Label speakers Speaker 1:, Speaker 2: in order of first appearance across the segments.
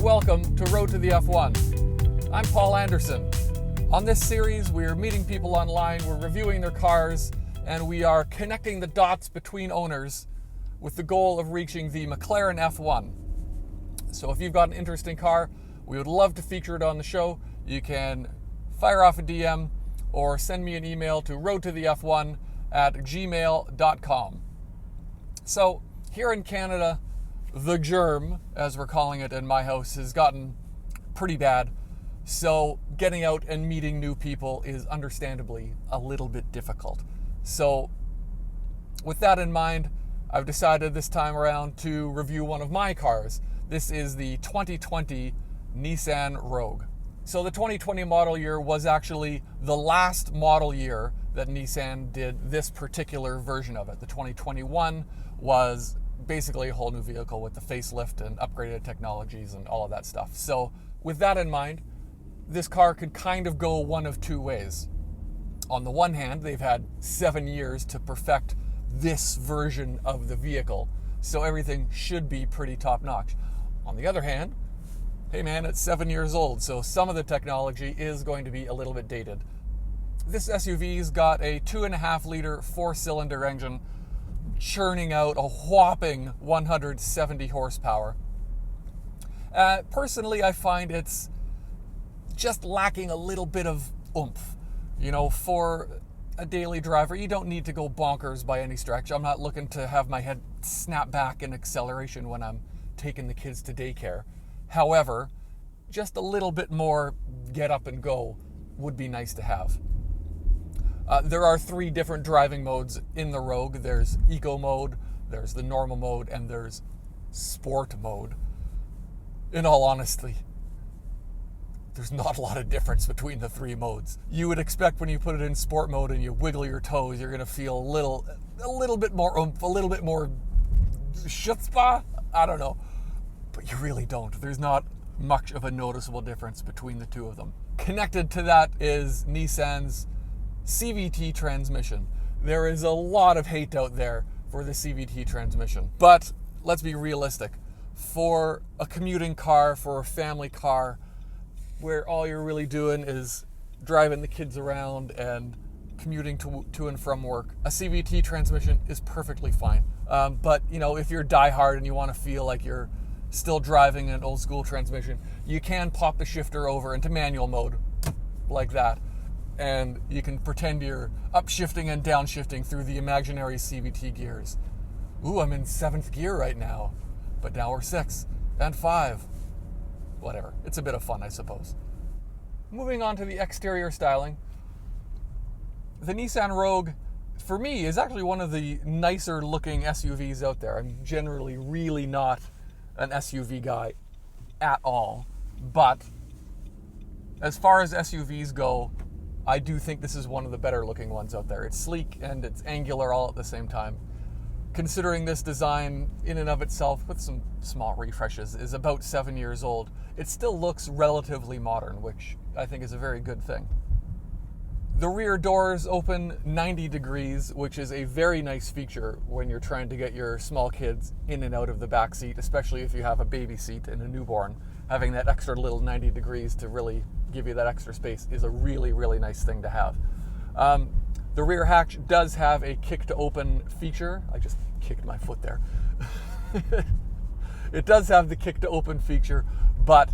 Speaker 1: welcome to Road to the F1. I'm Paul Anderson. On this series, we're meeting people online, we're reviewing their cars, and we are connecting the dots between owners with the goal of reaching the McLaren F1. So if you've got an interesting car, we would love to feature it on the show. You can fire off a DM or send me an email to roadtothef1@gmail.com. So here in Canada, the germ, as we're calling it in my house, has gotten pretty bad. So getting out and meeting new people is understandably a little bit difficult. So with that in mind, I've decided this time around to review one of my cars. This is the 2020 Nissan Rogue. So the 2020 model year was actually the last model year that Nissan did this particular version of it. The 2021 was basically a whole new vehicle with the facelift and upgraded technologies and all of that stuff. So with that in mind, this car could kind of go one of two ways. On the one hand, they've had 7 years to perfect this version of the vehicle, so everything should be pretty top-notch. On the other hand, hey man, it's 7 years old, so some of the technology is going to be a little bit dated. This SUV's got a 2.5-liter 4-cylinder engine churning out a whopping 170 horsepower. Personally, I find it's just lacking a little bit of oomph. You know, for a daily driver, you don't need to go bonkers by any stretch. I'm not looking to have my head snap back in acceleration when I'm taking the kids to daycare. However, just a little bit more get up and go would be nice to have. There are 3 different driving modes in the Rogue. There's Eco mode, there's the normal mode, and there's Sport mode. In all honesty, there's not a lot of difference between the 3 modes. You would expect when you put it in Sport mode and you wiggle your toes, you're going to feel a little bit more oomph, a little bit more chutzpah. I don't know. But you really don't. There's not much of a noticeable difference between the two of them. Connected to that is Nissan's CVT transmission. There is a lot of hate out there for the CVT transmission. But let's be realistic. For a commuting car, for a family car, where all you're really doing is driving the kids around and commuting to and from work, a CVT transmission is perfectly fine. But you know, if you're diehard and you want to feel like you're still driving an old school transmission, you can pop the shifter over into manual mode like that, and you can pretend you're upshifting and downshifting through the imaginary CVT gears. Ooh, I'm in 7th gear right now, but now we're 6 and 5. Whatever. It's a bit of fun, I suppose. Moving on to the exterior styling. The Nissan Rogue, for me, is actually one of the nicer looking SUVs out there. I'm generally really not an SUV guy at all. But as far as SUVs go, I do think this is one of the better looking ones out there. It's sleek and it's angular all at the same time. Considering this design in and of itself, with some small refreshes, is about 7 years old, it still looks relatively modern, which I think is a very good thing. The rear doors open 90 degrees, which is a very nice feature when you're trying to get your small kids in and out of the back seat, especially if you have a baby seat and a newborn. Having that extra little 90 degrees to really give you that extra space is a really, really nice thing to have. The rear hatch does have a kick to open feature. I just kicked my foot there. It does have the kick to open feature, but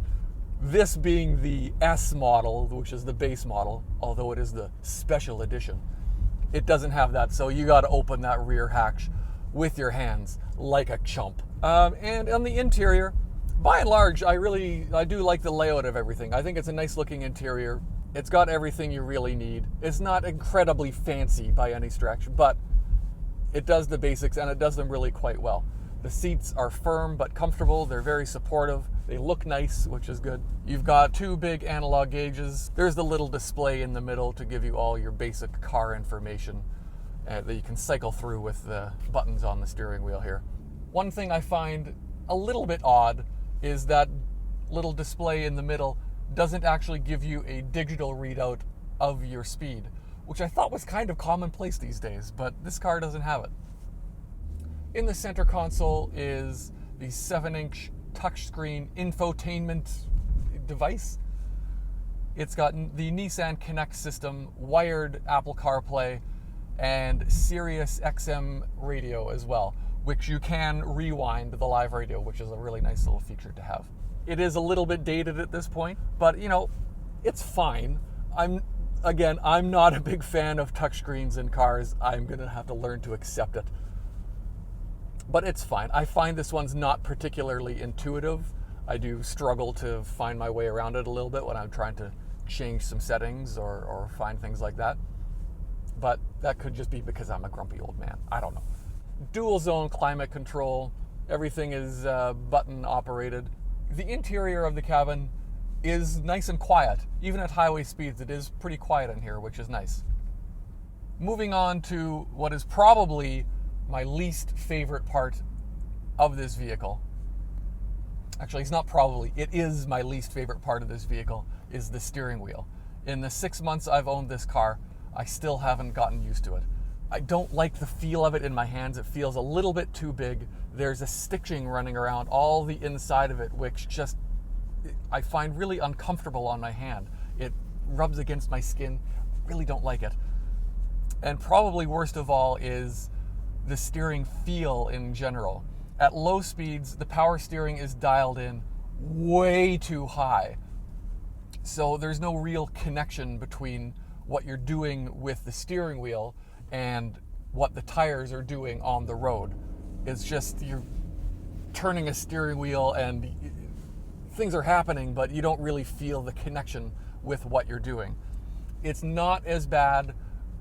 Speaker 1: this being the S model, which is the base model, although it is the special edition, it doesn't have that, so you got to open that rear hatch with your hands like a chump. And on the interior, by and large, I do like the layout of everything. I think it's a nice looking interior. It's got everything you really need. It's not incredibly fancy by any stretch, but it does the basics and it does them really quite well. The seats are firm but comfortable. They're very supportive. They look nice, which is good. You've got 2 big analog gauges. There's the little display in the middle to give you all your basic car information that you can cycle through with the buttons on the steering wheel here. One thing I find a little bit odd is that little display in the middle doesn't actually give you a digital readout of your speed, which I thought was kind of commonplace these days, but this car doesn't have it. In the center console is the 7-inch touchscreen infotainment device. It's got the Nissan Connect system, wired Apple CarPlay, and Sirius XM radio as well, which you can rewind the live radio, which is a really nice little feature to have. It is a little bit dated at this point, but it's fine. I'm not a big fan of touchscreens in cars. I'm gonna have to learn to accept it. But it's fine. I find this one's not particularly intuitive. I do struggle to find my way around it a little bit when I'm trying to change some settings or find things like that. But that could just be because I'm a grumpy old man. I don't know. Dual zone climate control. Everything is button operated. The interior of the cabin is nice and quiet. Even at highway speeds, it is pretty quiet in here, which is nice. Moving on to what is probably my least favorite part of this vehicle. Actually, it's not probably. It is my least favorite part of this vehicle, is the steering wheel. In the 6 months I've owned this car, I still haven't gotten used to it. I don't like the feel of it in my hands. It feels a little bit too big. There's a stitching running around all the inside of it, which just I find really uncomfortable on my hand. It rubs against my skin. Really don't like it. And probably worst of all is the steering feel in general. At low speeds, the power steering is dialed in way too high. So there's no real connection between what you're doing with the steering wheel and what the tires are doing on the road. It's just you're turning a steering wheel and things are happening, but you don't really feel the connection with what you're doing. It's not as bad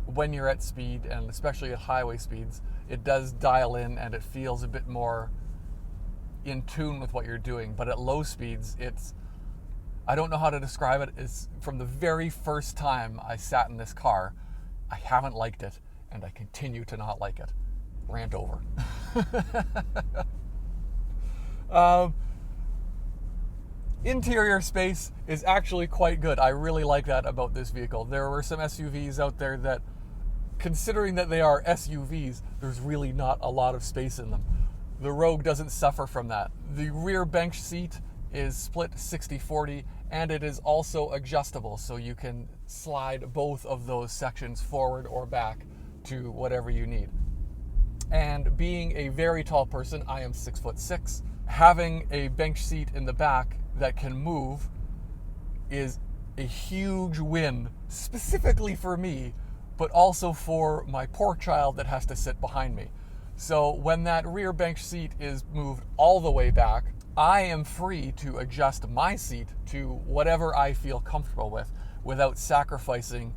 Speaker 1: when you're at speed, and especially at highway speeds. It does dial in and it feels a bit more in tune with what you're doing. But at low speeds, I don't know how to describe it. It's from the very first time I sat in this car, I haven't liked it, and I continue to not like it. Rant over. Interior space is actually quite good. I really like that about this vehicle. There were some SUVs out there that, considering that they are SUVs, there's really not a lot of space in them. The Rogue doesn't suffer from that. The rear bench seat is split 60-40, and it is also adjustable, so you can slide both of those sections forward or back to whatever you need. And being a very tall person, I am 6'6", having a bench seat in the back that can move is a huge win, specifically for me, but also for my poor child that has to sit behind me. So when that rear bench seat is moved all the way back, I am free to adjust my seat to whatever I feel comfortable with without sacrificing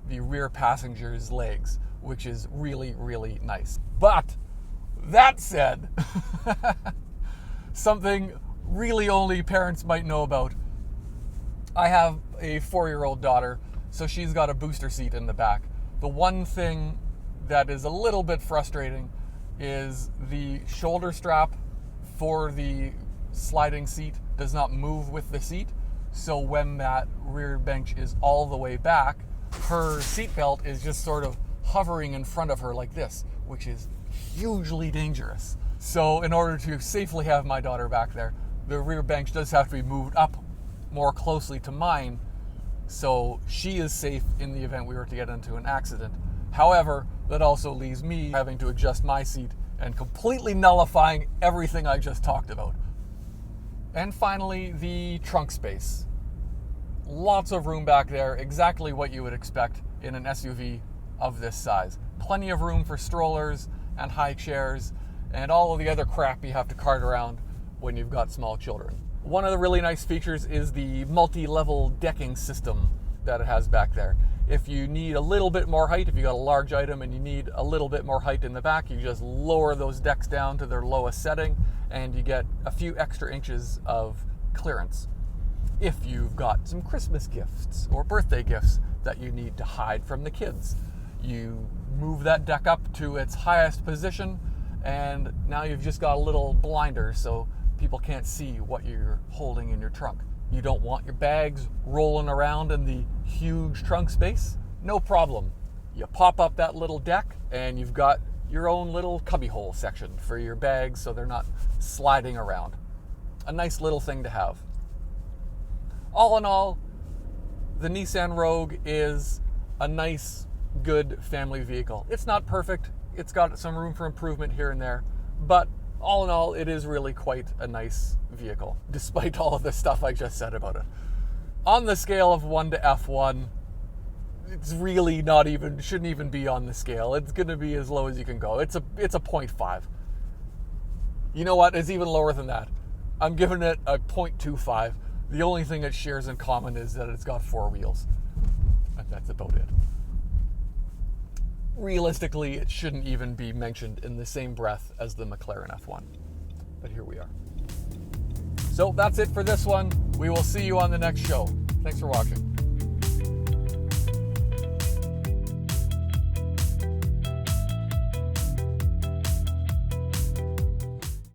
Speaker 1: the rear passenger's legs, which is really, really nice. But that said, something really only parents might know about. I have a 4-year-old daughter, so she's got a booster seat in the back. The one thing that is a little bit frustrating is the shoulder strap for the sliding seat does not move with the seat. So when that rear bench is all the way back, her seatbelt is just sort of hovering in front of her like this, which is hugely dangerous. So in order to safely have my daughter back there, the rear bench does have to be moved up more closely to mine, so she is safe in the event we were to get into an accident. However, that also leaves me having to adjust my seat and completely nullifying everything I just talked about. And finally, the trunk space. Lots of room back there, exactly what you would expect in an SUV of this size. Plenty of room for strollers and high chairs and all of the other crap you have to cart around when you've got small children. One of the really nice features is the multi-level decking system that it has back there. If you need a little bit more height, if you got a large item and you need a little bit more height in the back, you just lower those decks down to their lowest setting and you get a few extra inches of clearance. If you've got some Christmas gifts or birthday gifts that you need to hide from the kids, you move that deck up to its highest position and now you've just got a little blinder so people can't see what you're holding in your trunk. You don't want your bags rolling around in the huge trunk space? No problem. You pop up that little deck and you've got your own little cubbyhole section for your bags so they're not sliding around. a nice little thing to have. All in all, the Nissan Rogue is a nice, good family vehicle. It's not perfect. It's got some room for improvement here and there, but all in all, it is really quite a nice vehicle, despite all of the stuff I just said about it. On the scale of 1 to F1, it's really not even, shouldn't even be on the scale. It's going to be as low as you can go. It's a 0.5. You know what? It's even lower than that. I'm giving it a 0.25. The only thing it shares in common is that it's got 4 wheels. And that's about it. Realistically, it shouldn't even be mentioned in the same breath as the McLaren F1. But here we are. So that's it for this one. We will see you on the next show. Thanks for watching.